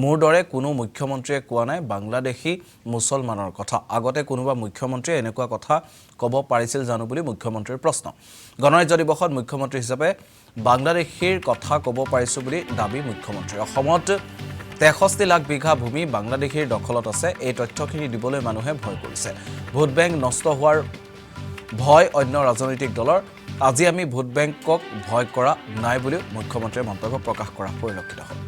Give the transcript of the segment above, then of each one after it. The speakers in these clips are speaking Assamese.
মোৰ দৰে কোনো মুখ্যমন্ত্ৰীয়ে কোৱা নাই বাংলাদেশী মুছলমানৰ কথা। আগতে কোনোবা মুখ্যমন্ত্ৰীয়ে এনেকুৱা কথা ক'ব পাৰিছিল জানো বুলি মুখ্যমন্ত্ৰীৰ প্ৰশ্ন। গণৰাজ্য দিৱসত মুখ্যমন্ত্ৰী হিচাপে বাংলাদেশীৰ কথা ক'ব পাৰিছোঁ বুলি দাবী মুখ্যমন্ত্ৰীৰ। অসমত 63 লাখ বিঘা ভূমি বাংলাদেশীৰ দখলত আছে। এই তথ্যখিনি দিবলৈ মানুহে ভয় কৰিছে। ভোট বেংক নষ্ট হোৱাৰ ভয় অন্য ৰাজনৈতিক দলৰ। আজি আমি ভোট বেংকক ভয় কৰা নাই বুলিও মুখ্যমন্ত্ৰীয়ে মন্তব্য প্ৰকাশ কৰা পৰিলক্ষিত হ'ল।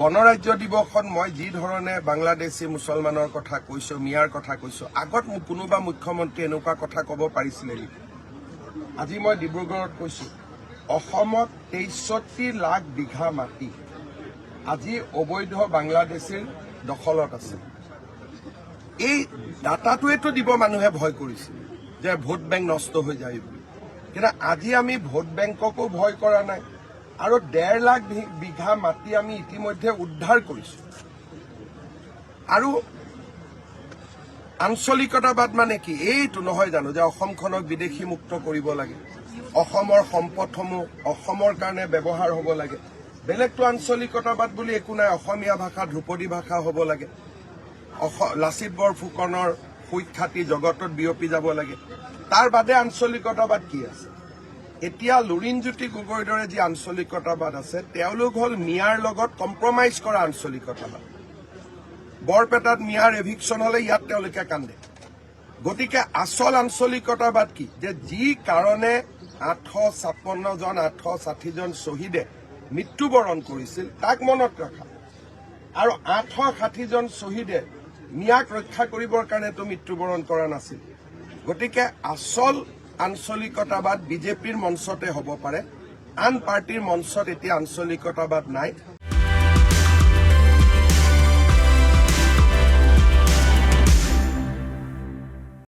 গণৰাজ্য দিৱসত মই যি ধৰণে বাংলাদেশী মুছলমানৰ কথা কৈছো, মিয়াৰ কথা কৈছো, আগত কোনোবা মুখ্যমন্ত্ৰী এনেকুৱা কথা ক'ব পাৰিছিলে নেকি? আজি মই ডিব্ৰুগড়ত কৈছো, অসমত 63 লাখ বিঘা মাটি আজি অবৈধ বাংলাদেশীৰ দখলত আছে। এই ডাটাটোৱেতো দিব মানুহে ভয় কৰিছিল যে ভোট বেংক নষ্ট হৈ যায় বুলি। কিন্তু আজি আমি ভোট বেংককো ভয় কৰা নাই আৰু 1.5 লাখ বিঘা মাটি আমি ইতিমধ্যে উদ্ধাৰ কৰিছো। আৰু আঞ্চলিকতাবাদ মানে কি? এইটো নহয় জানো যে অসমখনক বিদেশী মুক্ত কৰিব লাগে, অসমৰ সম্পদসমূহ অসমৰ কাৰণে ব্যৱহাৰ হ'ব লাগে। বেলেগটো আঞ্চলিকতাবাদ বুলি একো নাই। অসমীয়া ভাষা ধ্ৰুপদী ভাষা হ'ব লাগে। লাচিত বৰফুকনৰ সুখ্যাতি জগতত বিয়পি যাব লাগে। তাৰ বাদে আঞ্চলিকতাবাদ কি আছে? এতিয়া লুৰিণজ্যোতি গগৈৰ দৰে যি আঞ্চলিকতাবাদ আছে, তেওঁলোক হ'ল মিয়াৰ লগত কম্প্ৰমাইজ কৰা আঞ্চলিকতাবাদ। বৰপেটাত মিয়াৰ এভিকশ্যন হ'লে ইয়াত তেওঁলোকে কান্দে। গতিকে আচল আঞ্চলিকতাবাদ কি? যে যি কাৰণে 856 জন 860 জন শ্বহীদে মৃত্যুবৰণ কৰিছিল তাক মনত ৰখা। আৰু 860 জন শ্বহীদে মিয়াক ৰক্ষা কৰিবৰ কাৰণেতো মৃত্যুবৰণ কৰা নাছিল। গতিকে আচল আঞ্চলিকতাবাদ বিজেপিৰ মঞ্চতে হ'ব পাৰে, আন পাৰ্টিৰ মঞ্চত এতিয়া আঞ্চলিকতাবাদ নাই।